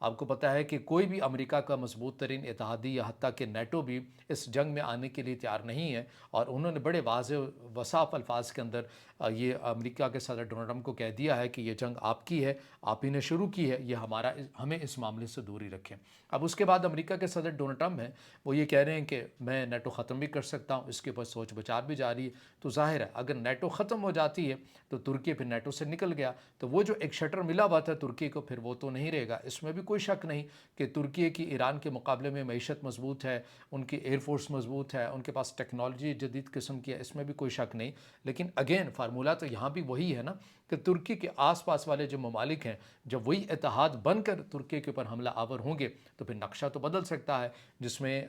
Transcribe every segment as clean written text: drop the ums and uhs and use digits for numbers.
آپ کو پتہ ہے کہ کوئی بھی امریکہ کا مضبوط ترین اتحادی یا حتیٰ کہ نیٹو بھی اس جنگ میں آنے کے لیے تیار نہیں ہے، اور انہوں نے بڑے واضح وصاف الفاظ کے اندر یہ امریکہ کے صدر ڈونلڈ ٹرمپ کو کہہ دیا ہے کہ یہ جنگ آپ کی ہے، آپ ہی نے شروع کی ہے، یہ ہمیں اس معاملے سے دوری رکھیں۔ اب اس کے بعد امریکہ کے صدر ڈونلڈ ٹرمپ ہیں، وہ یہ کہہ رہے ہیں کہ میں نیٹو ختم بھی کر سکتا ہوں، اس کے اوپر سوچ بچار بھی جاری ہے۔ تو ظاہر ہے اگر نیٹو ختم ہو جاتی ہے تو ترکی پھر نیٹو سے نکل گیا، تو وہ جو ایک شٹر ملا ہوا تھا ترکی کو، پھر وہ تو نہیں رہے گا۔ اس میں بھی کوئی شک نہیں کہ ترکی کی ایران کے مقابلے میں معیشت مضبوط ہے، ان کی ایئر فورس مضبوط ہے، ان کے پاس ٹیکنالوجی جدید قسم کی ہے، اس میں بھی کوئی شک نہیں۔ لیکن اگین فارمولہ تو یہاں بھی وہی ہے نا کہ ترکی کے آس پاس والے جو ممالک ہیں، جب وہی اتحاد بن کر ترکی کے اوپر حملہ آور ہوں گے تو پھر نقشہ تو بدل سکتا ہے، جس میں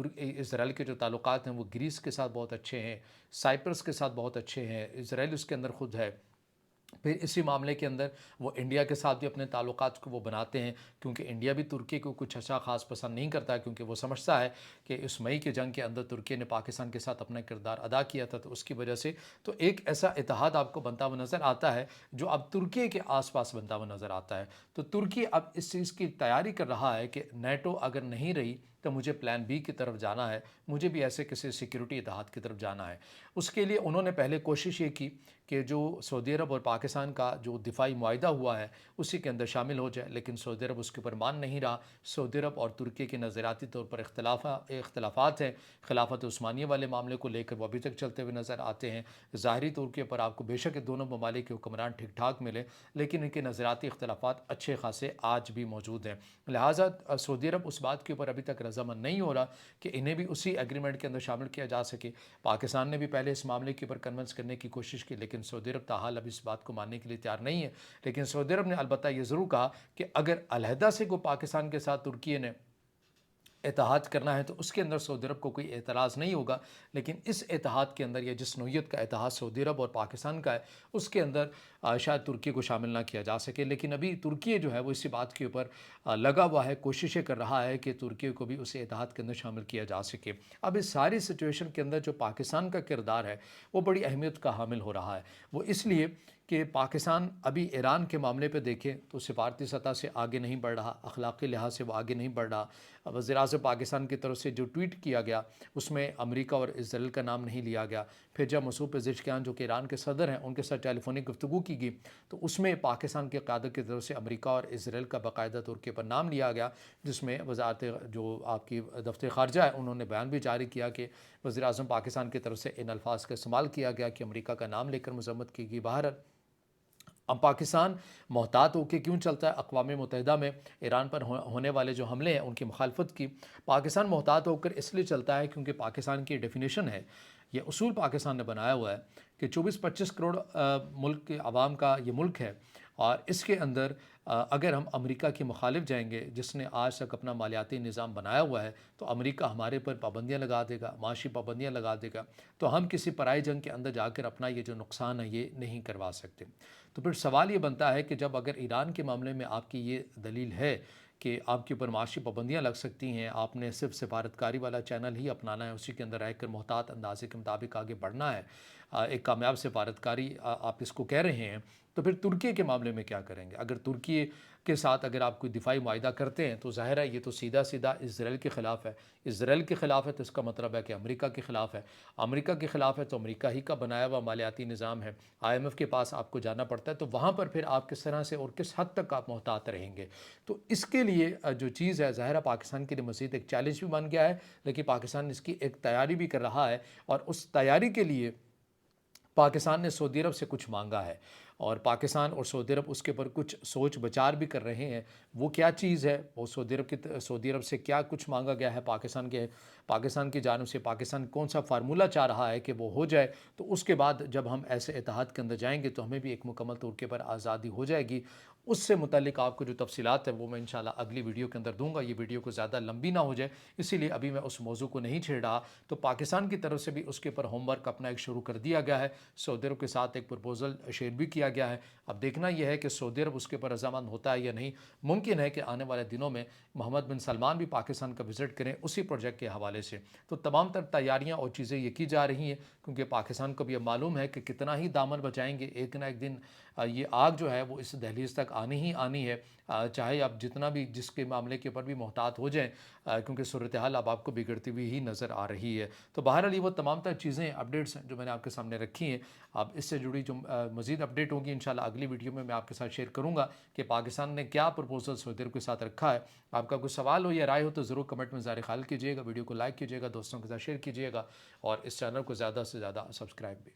اسرائیل کے جو تعلقات ہیں وہ گریس کے ساتھ بہت اچھے ہیں، سائپرس کے ساتھ بہت اچھے ہیں، اسرائیل اس کے اندر خود ہے۔ پھر اسی معاملے کے اندر وہ انڈیا کے ساتھ بھی اپنے تعلقات کو وہ بناتے ہیں، کیونکہ انڈیا بھی ترکی کو کچھ اچھا خاص پسند نہیں کرتا ہے، کیونکہ وہ سمجھتا ہے کہ اس مئی کی جنگ کے اندر ترکی نے پاکستان کے ساتھ اپنا کردار ادا کیا تھا، تو اس کی وجہ سے تو ایک ایسا اتحاد آپ کو بنتا ہوا نظر آتا ہے جو اب ترکی کے آس پاس بنتا ہوا نظر آتا ہے۔ تو ترکی اب اس چیز کی تیاری کر رہا ہے کہ نیٹو اگر نہیں رہی تو مجھے پلان بی کی طرف جانا ہے، مجھے بھی ایسے کسی سیکیورٹی اتحاد کی طرف جانا ہے۔ اس کے لیے انہوں نے پہلے کوشش یہ کی کہ جو سعودی عرب اور پاکستان کا جو دفاعی معاہدہ ہوا ہے اسی کے اندر شامل ہو جائے، لیکن سعودی عرب اس کے اوپر مان نہیں رہا۔ سعودی عرب اور ترکی کے نظریاتی طور پر اختلافات ہیں، خلافت عثمانیہ والے معاملے کو لے کر وہ ابھی تک چلتے ہوئے نظر آتے ہیں۔ ظاہری طور کے اوپر آپ کو بے شک دونوں ممالک کے حکمران ٹھیک ٹھاک ملے، لیکن ان کے نظریاتی اختلافات اچھے خاصے آج بھی موجود ہیں۔ لہٰذا سعودی عرب اس بات کے اوپر ابھی تک رضامند نہیں ہو رہا کہ انہیں بھی اسی ایگریمنٹ کے اندر شامل کیا جا سکے۔ پاکستان نے بھی پہلے اس معاملے کے اوپر کنونس کرنے کی کوشش کی، لیکن سعودی عرب تاحال اب اس بات کو ماننے کے لیے تیار نہیں ہے۔ لیکن سعودی عرب نے البتہ یہ ضرور کہا کہ اگر علیحدہ سے کوئی پاکستان کے ساتھ ترکی نے اتحاد کرنا ہے تو اس کے اندر سعودی عرب کو کوئی اعتراض نہیں ہوگا، لیکن اس اتحاد کے اندر یا جس نوعیت کا اتحاد سعودی عرب اور پاکستان کا ہے اس کے اندر شاید ترکی کو شامل نہ کیا جا سکے۔ لیکن ابھی ترکی جو ہے وہ اسی بات کے اوپر لگا ہوا ہے، کوششیں کر رہا ہے کہ ترکی کو بھی اس اتحاد کے اندر شامل کیا جا سکے۔ اب اس ساری سچویشن کے اندر جو پاکستان کا کردار ہے وہ بڑی اہمیت کا حامل ہو رہا ہے، وہ اس لیے کہ پاکستان ابھی ایران کے معاملے پہ دیکھیں تو سفارتی سطح سے آگے نہیں بڑھ رہا، اخلاقی لحاظ سے وہ آگے نہیں بڑھ رہا۔ وزیر اعظم پاکستان کی طرف سے جو ٹویٹ کیا گیا اس میں امریکہ اور اسرائیل کا نام نہیں لیا گیا۔ پھر جب مسعود پزشکیان جو کہ ایران کے صدر ہیں ان کے ساتھ ٹیلی فونک گفتگو کی گئی تو اس میں پاکستان کے قیادت کی طرف سے امریکہ اور اسرائیل کا باقاعدہ طور کے پر نام لیا گیا، جس میں وزارت جو آپ کی دفتر خارجہ ہے انہوں نے بیان بھی جاری کیا کہ وزیر اعظم پاکستان کی طرف سے ان الفاظ کا استعمال کیا گیا کہ امریکہ کا نام لے کر مذمت کی گئی۔ بہرحال اب پاکستان محتاط ہو کے کیوں چلتا ہے؟ اقوام متحدہ میں ایران پر ہونے والے جو حملے ہیں ان کی مخالفت کی پاکستان محتاط ہو کر اس لیے چلتا ہے کیونکہ پاکستان کی ڈیفینیشن ہے، یہ اصول پاکستان نے بنایا ہوا ہے کہ 24-25 کروڑ ملک کے عوام کا یہ ملک ہے، اور اس کے اندر اگر ہم امریکہ کی مخالف جائیں گے جس نے آج تک اپنا مالیاتی نظام بنایا ہوا ہے تو امریکہ ہمارے پر پابندیاں لگا دے گا، معاشی پابندیاں لگا دے گا، تو ہم کسی پرائی جنگ کے اندر جا کر اپنا یہ جو نقصان ہے یہ نہیں کروا سکتے۔ تو پھر سوال یہ بنتا ہے کہ جب اگر ایران کے معاملے میں آپ کی یہ دلیل ہے کہ آپ کے اوپر معاشی پابندیاں لگ سکتی ہیں، آپ نے صرف سفارتکاری والا چینل ہی اپنانا ہے، اسی کے اندر رہ کر محتاط اندازے کے مطابق آگے بڑھنا ہے، ایک کامیاب سفارتکاری آپ اس کو کہہ رہے ہیں، تو پھر ترکی کے معاملے میں کیا کریں گے؟ اگر ترکی کے ساتھ اگر آپ کوئی دفاعی معاہدہ کرتے ہیں تو ظاہر ہے یہ تو سیدھا سیدھا اسرائیل کے خلاف ہے۔ اسرائیل کے خلاف ہے تو اس کا مطلب ہے کہ امریکہ کے خلاف ہے، امریکہ کے خلاف ہے تو امریکہ ہی کا بنایا ہوا مالیاتی نظام ہے، IMF کے پاس آپ کو جانا پڑتا ہے، تو وہاں پر پھر آپ کس طرح سے اور کس حد تک آپ محتاط رہیں گے؟ تو اس کے لیے جو چیز ہے ظاہرہ پاکستان کے لیے مزید ایک چیلنج بھی بن گیا ہے، لیکن پاکستان اس کی ایک تیاری بھی کر رہا ہے، اور اس تیاری کے لیے پاکستان نے سعودی عرب سے کچھ مانگا ہے، اور پاکستان اور سعودی عرب اس کے اوپر کچھ سوچ بچار بھی کر رہے ہیں۔ وہ کیا چیز ہے؟ وہ سعودی عرب سے کیا کچھ مانگا گیا ہے پاکستان کی جانب سے، پاکستان کون سا فارمولہ چاہ رہا ہے کہ وہ ہو جائے، تو اس کے بعد جب ہم ایسے اتحاد کے اندر جائیں گے تو ہمیں بھی ایک مکمل طور کے پر آزادی ہو جائے گی۔ اس سے متعلق آپ کو جو تفصیلات ہیں وہ میں انشاءاللہ اگلی ویڈیو کے اندر دوں گا، یہ ویڈیو کو زیادہ لمبی نہ ہو جائے اسی لیے ابھی میں اس موضوع کو نہیں چھیڑ رہا۔ تو پاکستان کی طرف سے بھی اس کے اوپر ہوم ورک اپنا ایک شروع کر دیا گیا ہے، سعودی عرب کے ساتھ ایک پرپوزل شیئر بھی کیا گیا ہے۔ اب دیکھنا یہ ہے کہ سعودی عرب اس کے اوپر رضامند ہوتا ہے یا نہیں۔ ممکن ہے کہ آنے والے دنوں میں محمد بن سلمان بھی پاکستان کا وزٹ کریں اسی پروجیکٹ کے حوالے سے۔ تو تمام تر تیاریاں اور چیزیں یہ کی جا رہی ہیں کیونکہ پاکستان کو بھی اب معلوم ہے کہ کتنا ہی دامن بچائیں گے، ایک نہ ایک دن یہ آگ جو ہے وہ اس دہلیز تک آنی ہی آنی ہے، چاہے آپ جتنا بھی جس کے معاملے کے اوپر بھی محتاط ہو جائیں، کیونکہ صورتحال اب آپ کو بگڑتی ہوئی ہی نظر آ رہی ہے۔ تو بہرحال یہ وہ تمام تر چیزیں اپڈیٹس ہیں جو میں نے آپ کے سامنے رکھی ہیں۔ اب اس سے جڑی جو مزید اپڈیٹ ہوگی انشاءاللہ اگلی ویڈیو میں آپ کے ساتھ شیئر کروں گا کہ پاکستان نے کیا پروپوزل سعودی عرب کے ساتھ رکھا ہے۔ آپ کا کوئی سوال ہو یا رائے ہو تو ضرور کمنٹ میں ظاہر خیال کیجیے گا، ویڈیو کو لائک کیجیے گا، دوستوں کے ساتھ شیئر کیجیے گا، اور اس چینل کو زیادہ سے زیادہ سبسکرائب بھی۔